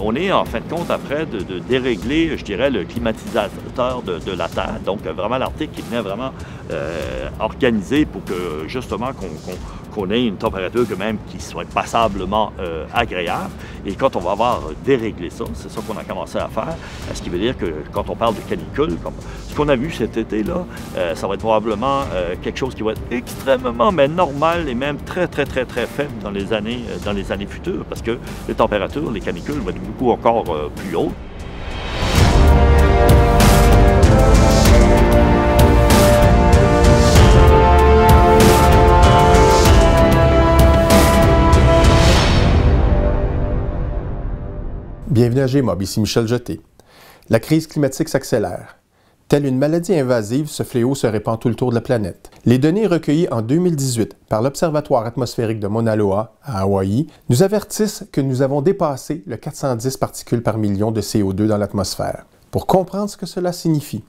On est en fin de compte après de dérégler, je dirais, le climatisateur de la Terre. Donc vraiment l'Arctique qui venait vraiment organisé pour que justement qu'on ait une température quand même qui soit passablement agréable. Et quand on va avoir déréglé ça, c'est ça qu'on a commencé à faire. Ce qui veut dire que quand on parle de canicule, comme ce qu'on a vu cet été-là, ça va être probablement quelque chose qui va être extrêmement normal et même très faible dans les années futures parce que les températures, les canicules vont être beaucoup encore plus hautes. Bienvenue à Gmob, ici Michel Jeté. La crise climatique s'accélère. Telle une maladie invasive, ce fléau se répand tout le tour de la planète. Les données recueillies en 2018 par l'Observatoire atmosphérique de Mauna Loa, à Hawaï, nous avertissent que nous avons dépassé le 410 particules par million de CO2 dans l'atmosphère. Pour comprendre ce que cela signifie,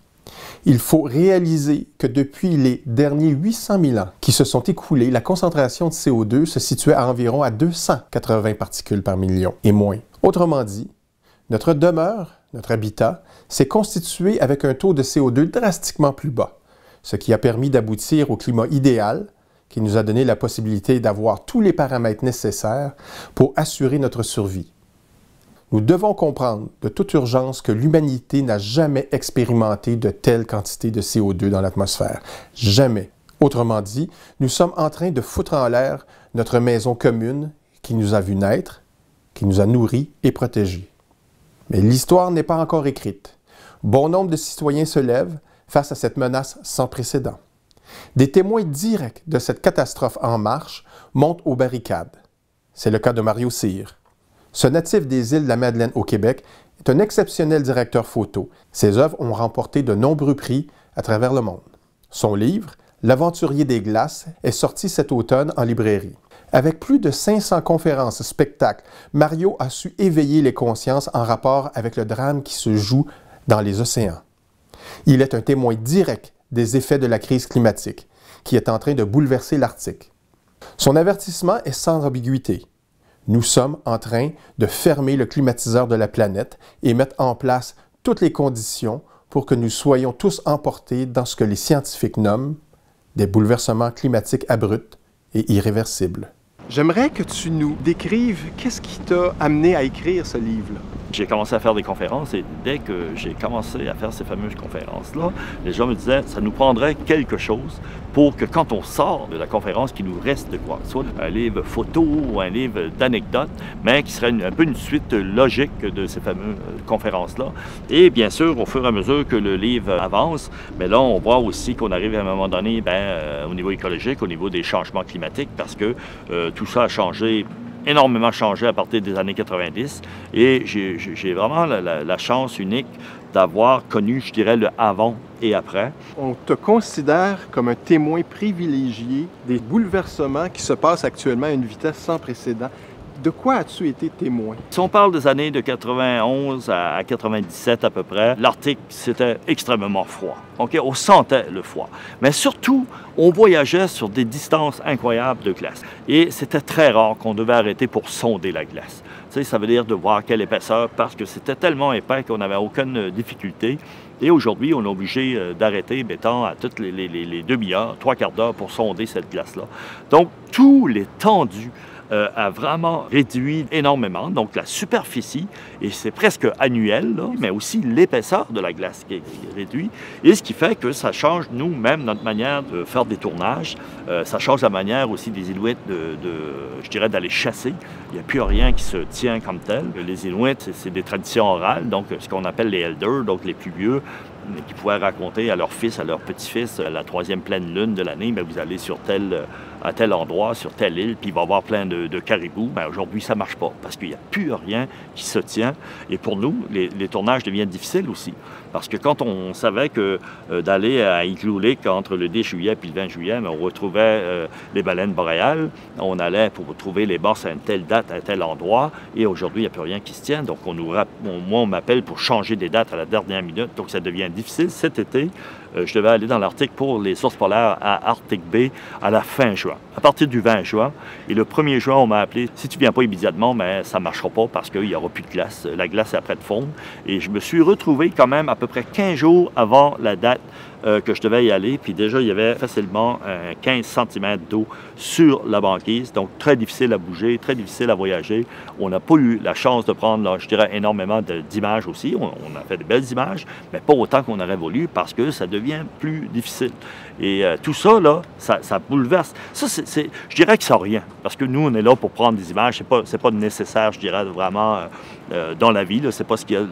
il faut réaliser que depuis les derniers 800 000 ans qui se sont écoulés, la concentration de CO2 se situait à environ à 280 particules par million et moins. Autrement dit, notre demeure, notre habitat, s'est constitué avec un taux de CO2 drastiquement plus bas, ce qui a permis d'aboutir au climat idéal qui nous a donné la possibilité d'avoir tous les paramètres nécessaires pour assurer notre survie. Nous devons comprendre de toute urgence que l'humanité n'a jamais expérimenté de telle quantité de CO2 dans l'atmosphère. Jamais. Autrement dit, nous sommes en train de foutre en l'air notre maison commune qui nous a vus naître, qui nous a nourris et protégés. Mais l'histoire n'est pas encore écrite. Bon nombre de citoyens se lèvent face à cette menace sans précédent. Des témoins directs de cette catastrophe en marche montent aux barricades. C'est le cas de Mario Cyr. Ce natif des îles de la Madeleine au Québec est un exceptionnel directeur photo. Ses œuvres ont remporté de nombreux prix à travers le monde. Son livre, L'Aventurier des glaces, est sorti cet automne en librairie. Avec plus de 500 conférences, spectacles, Mario a su éveiller les consciences en rapport avec le drame qui se joue dans les océans. Il est un témoin direct des effets de la crise climatique, qui est en train de bouleverser l'Arctique. Son avertissement est sans ambiguïté. Nous sommes en train de fermer le climatiseur de la planète et mettre en place toutes les conditions pour que nous soyons tous emportés dans ce que les scientifiques nomment des bouleversements climatiques abrupts et irréversibles. J'aimerais que tu nous décrives qu'est-ce qui t'a amené à écrire ce livre-là. J'ai commencé à faire des conférences et dès que j'ai commencé à faire ces fameuses conférences-là, les gens me disaient ça nous prendrait quelque chose pour que quand on sort de la conférence, qu'il nous reste de quoi, soit un livre photo ou un livre d'anecdotes, mais qui serait un peu une suite logique de ces fameuses conférences-là. Et bien sûr, au fur et à mesure que le livre avance, mais là, on voit aussi qu'on arrive à un moment donné au niveau écologique, au niveau des changements climatiques, parce que tout ça a changé, énormément changé à partir des années 90 et j'ai vraiment la chance unique d'avoir connu, je dirais, le avant et après. On te considère comme un témoin privilégié des bouleversements qui se passent actuellement à une vitesse sans précédent. De quoi as-tu été témoin? Si on parle des années de 91 à 97 à peu près, l'Arctique, c'était extrêmement froid. Okay? On sentait le froid. Mais surtout, on voyageait sur des distances incroyables de glace. Et c'était très rare qu'on devait arrêter pour sonder la glace. Tu sais, ça veut dire de voir quelle épaisseur, parce que c'était tellement épais qu'on n'avait aucune difficulté. Et aujourd'hui, on est obligé d'arrêter, mettons, à toutes les demi-heures, 3/4 d'heure pour sonder cette glace-là. Donc, tous les tendus a vraiment réduit énormément, donc la superficie, et c'est presque annuel, là, mais aussi l'épaisseur de la glace qui est réduite, et ce qui fait que ça change, nous-mêmes, notre manière de faire des tournages, ça change la manière aussi des Inuits je dirais, d'aller chasser. Il n'y a plus rien qui se tient comme tel. Les Inuits, c'est des traditions orales, donc ce qu'on appelle les elders, donc les plus vieux, qui pouvaient raconter à leur fils, à leur petit-fils, la 3e pleine lune de l'année, mais vous allez sur à tel endroit, sur telle île, puis il va y avoir plein de caribous. Mais aujourd'hui, ça ne marche pas, parce qu'il n'y a plus rien qui se tient. Et pour nous, les tournages deviennent difficiles aussi. Parce que quand on savait que d'aller à Igloo Lake entre le 10 juillet et le 20 juillet, on retrouvait les baleines boréales, on allait pour trouver les bosses à une telle date, à un tel endroit, et aujourd'hui, il n'y a plus rien qui se tient. Donc, moi, on m'appelle pour changer des dates à la dernière minute, donc ça devient difficile. Cet été, je devais aller dans l'Arctique pour les sources polaires à Arctic Bay à la fin juin. À partir du 20 juin, et le 1er juin, on m'a appelé, si tu ne viens pas immédiatement, mais ça ne marchera pas parce qu'il n'y aura plus de glace. La glace est après de fondre. Et je me suis retrouvé quand même à peu près 15 jours avant la date que je devais y aller. Puis déjà, il y avait facilement 15 cm d'eau sur la banquise. Donc, très difficile à bouger, très difficile à voyager. On n'a pas eu la chance de prendre, là, je dirais, énormément d'images aussi. On a fait de belles images, mais pas autant qu'on aurait voulu parce que ça devient plus difficile. Et tout ça, là, ça bouleverse. Ça, je dirais que ça n'a rien. Parce que nous, on est là pour prendre des images. C'est pas nécessaire, je dirais, vraiment dans la vie. Ce n'est pas ce qui est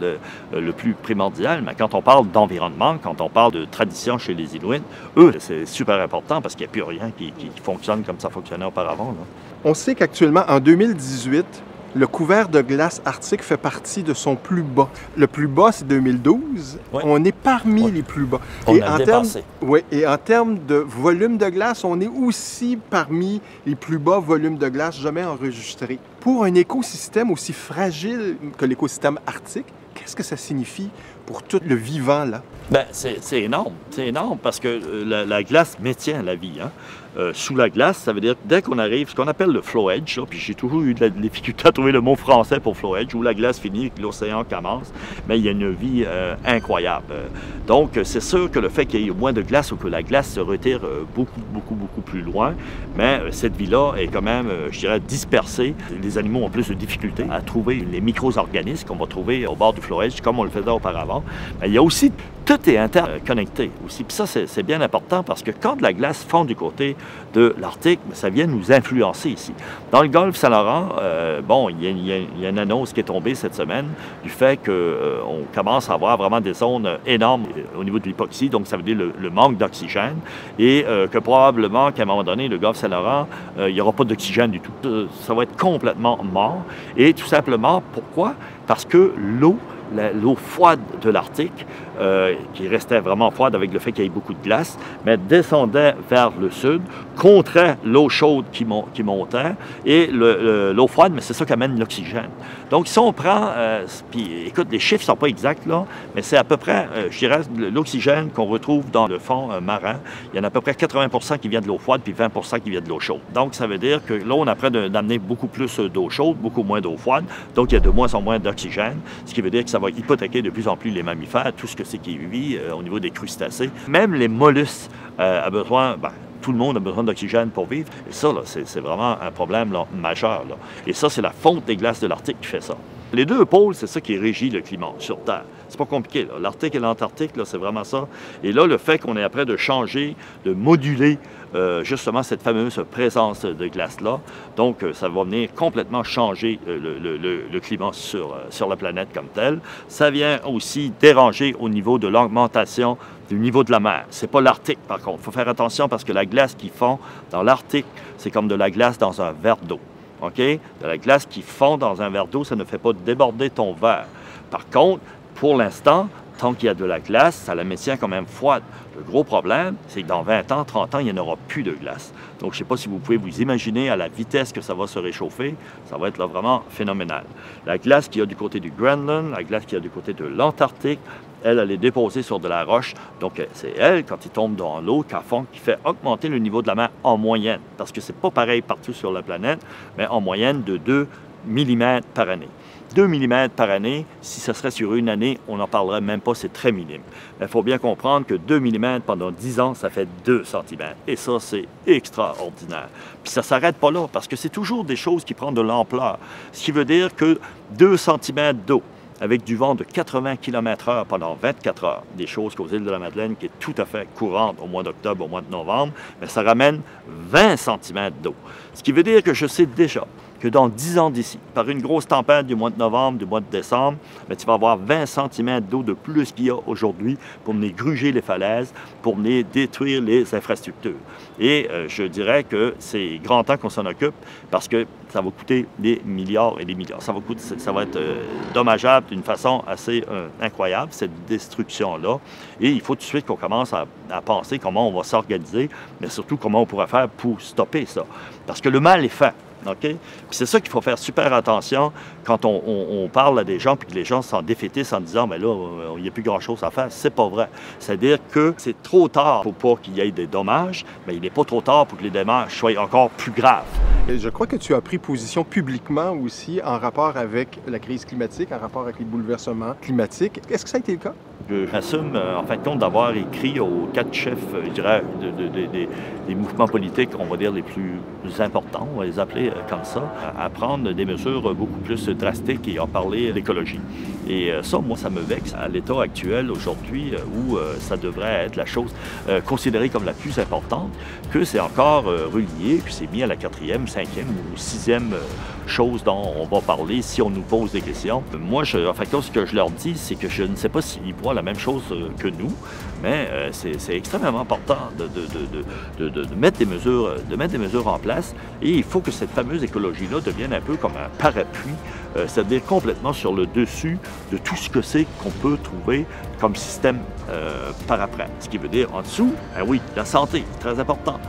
le plus primordial. Mais quand on parle d'environnement, quand on parle de tradition chez les Inuits, eux, c'est super important parce qu'il n'y a plus rien qui fonctionne comme ça fonctionnait auparavant, là. On sait qu'actuellement, en 2018, le couvert de glace arctique fait partie de son plus bas. Le plus bas, c'est 2012. Oui. On est parmi Oui. les plus bas. On a dépassé. Oui, et en termes de volume de glace, on est aussi parmi les plus bas volumes de glace jamais enregistrés. Pour un écosystème aussi fragile que l'écosystème arctique, qu'est-ce que ça signifie pour tout le vivant, là? Bien, c'est énorme. C'est énorme parce que la glace maintient la vie, hein. Sous la glace, ça veut dire que dès qu'on arrive, ce qu'on appelle le flow edge, là, puis j'ai toujours eu de la difficulté à trouver le mot français pour flow edge, où la glace finit et que l'océan commence, mais il y a une vie incroyable. Donc, c'est sûr que le fait qu'il y ait moins de glace ou que la glace se retire beaucoup plus loin, mais cette vie-là est quand même, je dirais, dispersée. Les animaux ont plus de difficultés à trouver les micro-organismes qu'on va trouver au bord du flow edge, comme on le faisait auparavant. Mais il y a aussi tout est interconnecté aussi. Puis ça, c'est bien important parce que quand la glace fond du côté de l'Arctique, ça vient nous influencer ici. Dans le golfe Saint-Laurent, bon, il y a une annonce qui est tombée cette semaine du fait qu'on commence à avoir vraiment des zones énormes au niveau de l'hypoxie, donc ça veut dire le manque d'oxygène, et que probablement qu'à un moment donné, le golfe Saint-Laurent, il n'y aura pas d'oxygène du tout. Ça va être complètement mort. Et tout simplement, pourquoi? Parce que l'eau froide de l'Arctique, qui restait vraiment froide avec le fait qu'il y ait beaucoup de glace, mais descendait vers le sud, contrait l'eau chaude qui montait, et l'eau froide, mais c'est ça qui amène l'oxygène. Donc, si on prend, puis écoute, les chiffres ne sont pas exacts, là, mais c'est à peu près, je dirais, l'oxygène qu'on retrouve dans le fond marin, il y en a à peu près 80% qui vient de l'eau froide, puis 20% qui vient de l'eau chaude. Donc, ça veut dire que là, on apprend d'amener beaucoup plus d'eau chaude, beaucoup moins d'eau froide, donc il y a de moins en moins d'oxygène, ce qui veut dire que ça va hypothéquer de plus en plus les mammifères, tout ce que c'est qui vit au niveau des crustacés. Même les mollusques ont besoin, tout le monde a besoin d'oxygène pour vivre. Et ça, c'est vraiment un problème là, majeur, là. Et ça, c'est la fonte des glaces de l'Arctique qui fait ça. Les deux pôles, c'est ça qui régit le climat sur Terre. C'est pas compliqué, l'Arctique et l'Antarctique, c'est vraiment ça. Et là, le fait qu'on est après de changer, de moduler justement cette fameuse présence de glace-là, donc ça va venir complètement changer le climat sur la planète comme tel. Ça vient aussi déranger au niveau de l'augmentation du niveau de la mer. C'est pas l'Arctique, par contre. Il faut faire attention parce que la glace qui fond dans l'Arctique, c'est comme de la glace dans un verre d'eau. OK? De la glace qui fond dans un verre d'eau, ça ne fait pas déborder ton verre. Par contre, pour l'instant, tant qu'il y a de la glace, ça la maintient quand même froide. Le gros problème, c'est que dans 20 ans, 30 ans, il n'y en aura plus de glace. Donc, je ne sais pas si vous pouvez vous imaginer à la vitesse que ça va se réchauffer. Ça va être là vraiment phénoménal. La glace qu'il y a du côté du Groenland, la glace qu'il y a du côté de l'Antarctique, elle est déposée sur de la roche. Donc, c'est elle, quand il tombe dans l'eau, qu'à fond, qui fait augmenter le niveau de la mer en moyenne. Parce que c'est pas pareil partout sur la planète, mais en moyenne de 2 mm par année. 2 mm par année, si ce serait sur une année, on n'en parlerait même pas, c'est très minime. Mais il faut bien comprendre que 2 mm pendant 10 ans, ça fait 2 cm. Et ça, c'est extraordinaire. Puis ça ne s'arrête pas là, parce que c'est toujours des choses qui prennent de l'ampleur. Ce qui veut dire que 2 cm d'eau, avec du vent de 80 km/h pendant 24 heures, des choses qu'aux îles de la Madeleine qui est tout à fait courante au mois d'octobre, au mois de novembre, mais ça ramène 20 cm d'eau. Ce qui veut dire que je sais déjà que dans 10 ans d'ici, par une grosse tempête du mois de novembre, du mois de décembre, bien, tu vas avoir 20 cm d'eau de plus qu'il y a aujourd'hui pour venir gruger les falaises, pour venir détruire les infrastructures. Et je dirais que c'est grand temps qu'on s'en occupe parce que ça va coûter des milliards et des milliards. Ça va être dommageable d'une façon assez incroyable, cette destruction-là. Et il faut tout de suite qu'on commence à penser comment on va s'organiser, mais surtout comment on pourrait faire pour stopper ça. Parce que le mal est fait. OK? Puis c'est ça qu'il faut faire super attention quand on parle à des gens puis que les gens sont défaitistes en disant « mais là, il n'y a plus grand-chose à faire ». C'est pas vrai. C'est-à-dire que c'est trop tard pour pas qu'il y ait des dommages, mais il n'est pas trop tard pour que les dommages soient encore plus graves. Et je crois que tu as pris position publiquement aussi en rapport avec la crise climatique, en rapport avec les bouleversements climatiques. Est-ce que ça a été le cas? J'assume, en fin de compte, d'avoir écrit aux 4 chefs, je dirais, des mouvements politiques, on va dire, les plus importants, on va les appeler comme ça, à prendre des mesures beaucoup plus drastiques et en parler d'écologie. Et ça, moi, ça me vexe à l'état actuel aujourd'hui où ça devrait être la chose considérée comme la plus importante, que c'est encore relié, puis c'est mis à la 4e, 5e ou 6e chose dont on va parler si on nous pose des questions. Moi, en fait, ce que je leur dis, c'est que je ne sais pas s'ils voient la même chose que nous, mais c'est extrêmement important de mettre des mesures en place. Et il faut que cette fameuse écologie-là devienne un peu comme un parapluie, c'est-à-dire complètement sur le dessus de tout ce que c'est qu'on peut trouver comme système par après. Ce qui veut dire en dessous, ben oui, la santé, très important,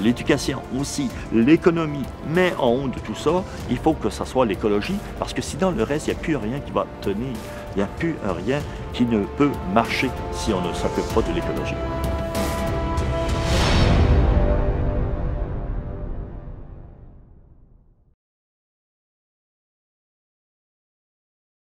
l'éducation aussi, l'économie, mais en haut de tout ça, il faut que ce soit l'écologie, parce que sinon le reste, il n'y a plus rien qui va tenir. Il n'y a plus rien qui ne peut marcher si on ne s'occupe pas de l'écologie.